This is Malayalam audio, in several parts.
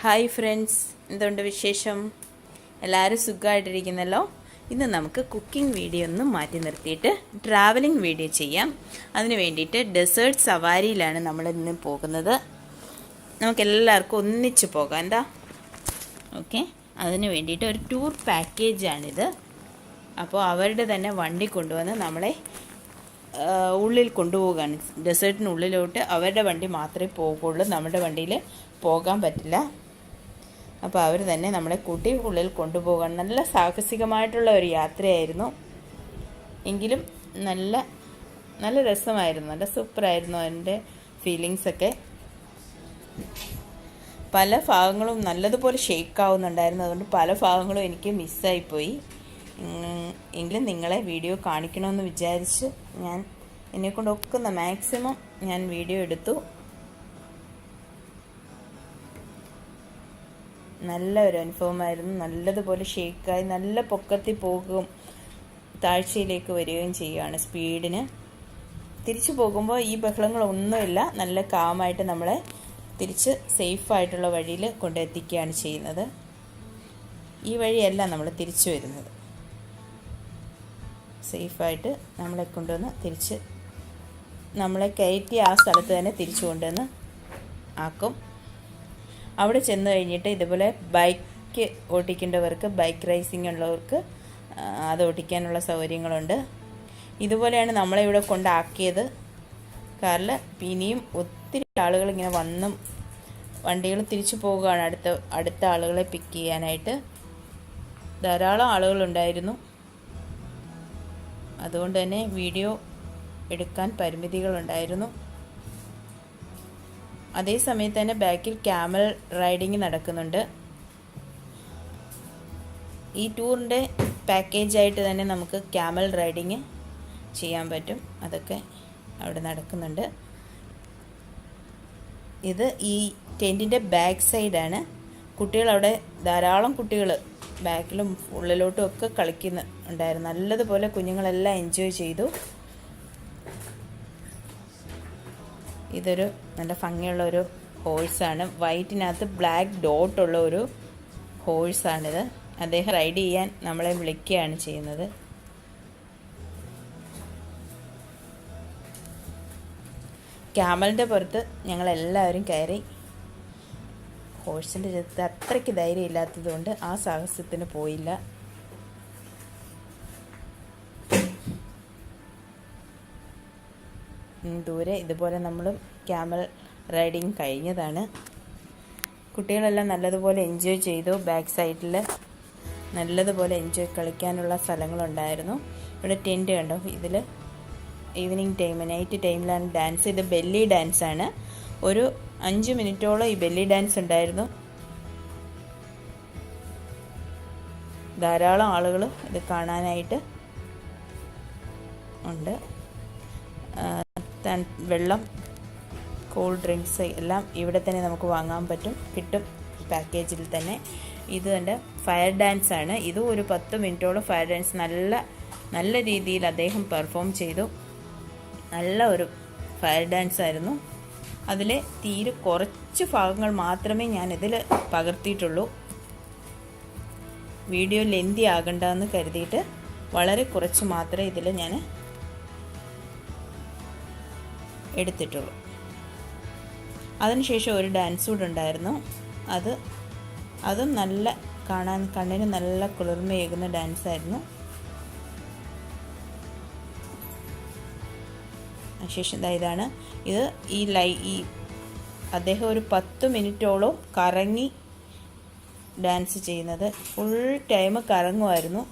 ഹായ് ഫ്രണ്ട്സ്, എന്തുകൊണ്ട് വിശേഷം? എല്ലാവരും സുഖമായിട്ടിരിക്കുന്നല്ലോ. ഇന്ന് നമുക്ക് കുക്കിംഗ് വീഡിയോ ഒന്നും മാറ്റി നിർത്തിയിട്ട് ട്രാവലിംഗ് വീഡിയോ ചെയ്യാം. അതിന് വേണ്ടിയിട്ട് ഡെസേർട്ട് സവാരിയിലാണ് നമ്മൾ ഇന്ന് പോകുന്നത്. നമുക്കെല്ലാവർക്കും ഒന്നിച്ച് പോകാം. എന്താ ഓക്കെ, അതിന് വേണ്ടിയിട്ട് ഒരു ടൂർ പാക്കേജാണിത്. അപ്പോൾ അവരുടെ തന്നെ വണ്ടി കൊണ്ടുവന്ന് നമ്മളെ ഉള്ളിൽ കൊണ്ടുപോവുകയാണ്. ഡെസേർട്ടിനുള്ളിലോട്ട് അവരുടെ വണ്ടി മാത്രമേ പോകുള്ളൂ, നമ്മുടെ വണ്ടിയിൽ പോകാൻ പറ്റില്ല. അപ്പോൾ അവർ തന്നെ നമ്മളെ കൂട്ടി ഉള്ളിൽ കൊണ്ടുപോകാൻ. നല്ല സാഹസികമായിട്ടുള്ള ഒരു യാത്രയായിരുന്നു. എങ്കിലും നല്ല നല്ല രസമായിരുന്നു, നല്ല സൂപ്പറായിരുന്നു അതിൻ്റെ ഫീലിങ്സൊക്കെ. പല ഭാഗങ്ങളും നല്ലതുപോലെ ഷേക്കാവുന്നുണ്ടായിരുന്നു, അതുകൊണ്ട് പല ഭാഗങ്ങളും എനിക്ക് മിസ്സായിപ്പോയി. എങ്കിലും നിങ്ങളെ വീഡിയോ കാണിക്കണമെന്ന് വിചാരിച്ച് ഞാൻ എന്നെക്കൊണ്ടൊക്കുന്ന മാക്സിമം ഞാൻ വീഡിയോ എടുത്തു. നല്ല ഒരു അനുഭവമായിരുന്നു. നല്ലതുപോലെ ഷേക്കായി നല്ല പൊക്കത്തിൽ പോകും, താഴ്ചയിലേക്ക് വരികയും ചെയ്യുകയാണ് സ്പീഡിന്. തിരിച്ചു പോകുമ്പോൾ ഈ ബഹളങ്ങളൊന്നുമില്ല, നല്ല കാമായിട്ട് നമ്മളെ തിരിച്ച് സേഫായിട്ടുള്ള വഴിയിൽ കൊണ്ടെത്തിക്കുകയാണ് ചെയ്യുന്നത്. ഈ വഴിയല്ല നമ്മൾ തിരിച്ചു വരുന്നത്, സേഫായിട്ട് നമ്മളെ കൊണ്ടുവന്ന് തിരിച്ച് നമ്മളെ കയറ്റി ആ സ്ഥലത്ത് തന്നെ തിരിച്ചു കൊണ്ടുവന്ന് ആക്കും. അവിടെ ചെന്ന് കഴിഞ്ഞിട്ട് ഇതുപോലെ ബൈക്ക് ഓടിക്കേണ്ടവർക്ക്, ബൈക്ക് റേസിംഗ് ഉള്ളവർക്ക് അത് ഓടിക്കാനുള്ള സൗകര്യങ്ങളുണ്ട്. ഇതുപോലെയാണ് നമ്മളെ ഇവിടെ കൊണ്ടാക്കിയത്. കാരണം ഇനിയും ഒത്തിരി ആളുകൾ ഇങ്ങനെ വന്നും വണ്ടികൾ തിരിച്ചു പോവുകയാണ് അടുത്ത ആളുകളെ പിക്ക് ചെയ്യാനായിട്ട്. ധാരാളം ആളുകളുണ്ടായിരുന്നു, അതുകൊണ്ട് തന്നെ വീഡിയോ എടുക്കാൻ പരിമിതികളുണ്ടായിരുന്നു. അതേ സമയത്ത് തന്നെ ബാക്കിൽ ക്യാമൽ റൈഡിങ് നടക്കുന്നുണ്ട്. ഈ ടൂറിൻ്റെ പാക്കേജായിട്ട് തന്നെ നമുക്ക് ക്യാമൽ റൈഡിങ് ചെയ്യാൻ പറ്റും, അതൊക്കെ അവിടെ നടക്കുന്നുണ്ട്. ഇത് ഈ ടെൻറ്റിൻ്റെ ബാക്ക് സൈഡാണ്. കുട്ടികളവിടെ ധാരാളം കുട്ടികൾ ബാക്കിലും ഉള്ളിലോട്ടും ഒക്കെ കളിക്കുന്നുണ്ടായിരുന്നു. നല്ലതുപോലെ കുഞ്ഞുങ്ങളെല്ലാം എൻജോയ് ചെയ്തു. ഇതൊരു നല്ല ഭംഗിയുള്ള ഒരു ഹോഴ്സാണ്, വൈറ്റിനകത്ത് ബ്ലാക്ക് ഡോട്ടുള്ള ഒരു ഹോഴ്സാണിത്. അദ്ദേഹം റൈഡ് ചെയ്യാൻ നമ്മളെ വിളിക്കുകയാണ് ചെയ്യുന്നത്. ക്യാമലിൻ്റെ പുറത്ത് ഞങ്ങളെല്ലാവരും കയറി. ഹോഴ്സിൻ്റെ അടുത്ത് അത്രയ്ക്ക് ധൈര്യം ഇല്ലാത്തതുകൊണ്ട് ആ സാഹസത്തിന് പോയില്ല. ദൂരെ ഇതുപോലെ നമ്മളും ക്യാമൽ റൈഡിങ് കഴിഞ്ഞതാണ്. കുട്ടികളെല്ലാം നല്ലതുപോലെ എൻജോയ് ചെയ്തു. ബാക്ക് സൈഡിൽ നല്ലതുപോലെ കളിക്കാനുള്ള സ്ഥലങ്ങളുണ്ടായിരുന്നു. ഇവിടെ ടെൻറ്റ് കണ്ടോ, ഇതിൽ ഈവനിങ് ടൈം, നൈറ്റ് ടൈമിലാണ് ഡാൻസ്. ഇത് ബെല്ലി ഡാൻസാണ്. ഒരു 5 മിനിറ്റോളം ഈ ബെല്ലി ഡാൻസ് ഉണ്ടായിരുന്നു. ധാരാളം ആളുകൾ ഇത് കാണാനായിട്ട് ഉണ്ട്. വെള്ളം, കൂൾ ഡ്രിങ്ക്സ് എല്ലാം ഇവിടെ തന്നെ നമുക്ക് വാങ്ങാൻ കിട്ടും പാക്കേജിൽ തന്നെ. ഇത് എൻ്റെ ഫയർ ഡാൻസാണ്. ഇതും ഒരു 10 മിനിറ്റോളം ഫയർ ഡാൻസ് നല്ല രീതിയിൽ അദ്ദേഹം പെർഫോം ചെയ്തു. നല്ല ഒരു ഫയർ ഡാൻസ് ആയിരുന്നു. അതിലെ തീരെ കുറച്ച് ഭാഗങ്ങൾ മാത്രമേ ഞാനിതിൽ പകർത്തിയിട്ടുള്ളൂ. വീഡിയോ ലെന്തി ആകണ്ടെന്ന് കരുതിയിട്ട് വളരെ കുറച്ച് മാത്രമേ ഇതിൽ ഞാൻ എടുത്തിട്ടുള്ളൂ. അതിനുശേഷം ഒരു ഡാൻസ് കൂടെ ഉണ്ടായിരുന്നു. അതും നല്ല കണ്ണിന് നല്ല കുളിർമയേകുന്ന ഡാൻസായിരുന്നു. അതിനുശേഷം ഇതാണ് ഈ അദ്ദേഹം ഒരു 10 മിനിറ്റോളം കറങ്ങി ഡാൻസ് ചെയ്യുന്നത്. ഫുൾ ടൈം കറങ്ങുമായിരുന്നു.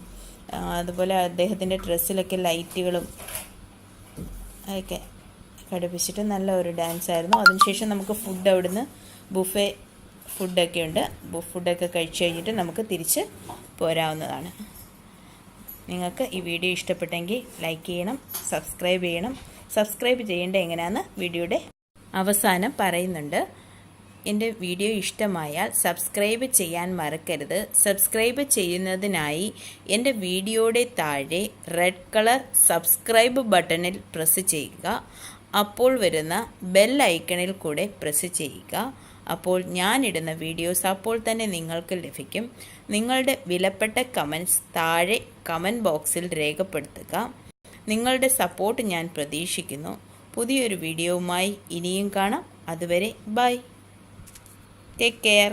അതുപോലെ അദ്ദേഹത്തിൻ്റെ ഡ്രസ്സിലൊക്കെ ലൈറ്റുകളും ഒക്കെ ഘടിപ്പിച്ചിട്ട് നല്ല ഒരു ഡാൻസായിരുന്നു. അതിനുശേഷം നമുക്ക് ഫുഡ് അവിടുന്ന് ബുഫേ ഫുഡൊക്കെ ഉണ്ട്. ഫുഡൊക്കെ കഴിച്ച് കഴിഞ്ഞിട്ട് നമുക്ക് തിരിച്ച് പോരാവുന്നതാണ്. നിങ്ങൾക്ക് ഈ വീഡിയോ ഇഷ്ടപ്പെട്ടെങ്കിൽ ലൈക്ക് ചെയ്യണം, സബ്സ്ക്രൈബ് ചെയ്യണം. സബ്സ്ക്രൈബ് ചെയ്യേണ്ടത് എങ്ങനെയാണെന്ന് വീഡിയോയുടെ അവസാനം പറയുന്നുണ്ട്. എൻ്റെ വീഡിയോ ഇഷ്ടമായാൽ സബ്സ്ക്രൈബ് ചെയ്യാൻ മറക്കരുത്. സബ്സ്ക്രൈബ് ചെയ്യുന്നതിനായി എൻ്റെ വീഡിയോയുടെ താഴെ റെഡ് കളർ സബ്സ്ക്രൈബ് ബട്ടണിൽ പ്രസ് ചെയ്യുക. അപ്പോൾ വരുന്ന ബെൽ ഐക്കണിൽ കൂടെ പ്രസ് ചെയ്യുക. അപ്പോൾ ഞാനിടുന്ന വീഡിയോസ് അപ്പോൾ തന്നെ നിങ്ങൾക്ക് ലഭിക്കും. നിങ്ങളുടെ വിലപ്പെട്ട കമൻറ്റ്സ് താഴെ കമൻറ്റ് ബോക്സിൽ രേഖപ്പെടുത്തുക. നിങ്ങളുടെ സപ്പോർട്ട് ഞാൻ പ്രതീക്ഷിക്കുന്നു. പുതിയൊരു വീഡിയോവുമായി ഇനിയും കാണാം. അതുവരെ ബൈ. Take care.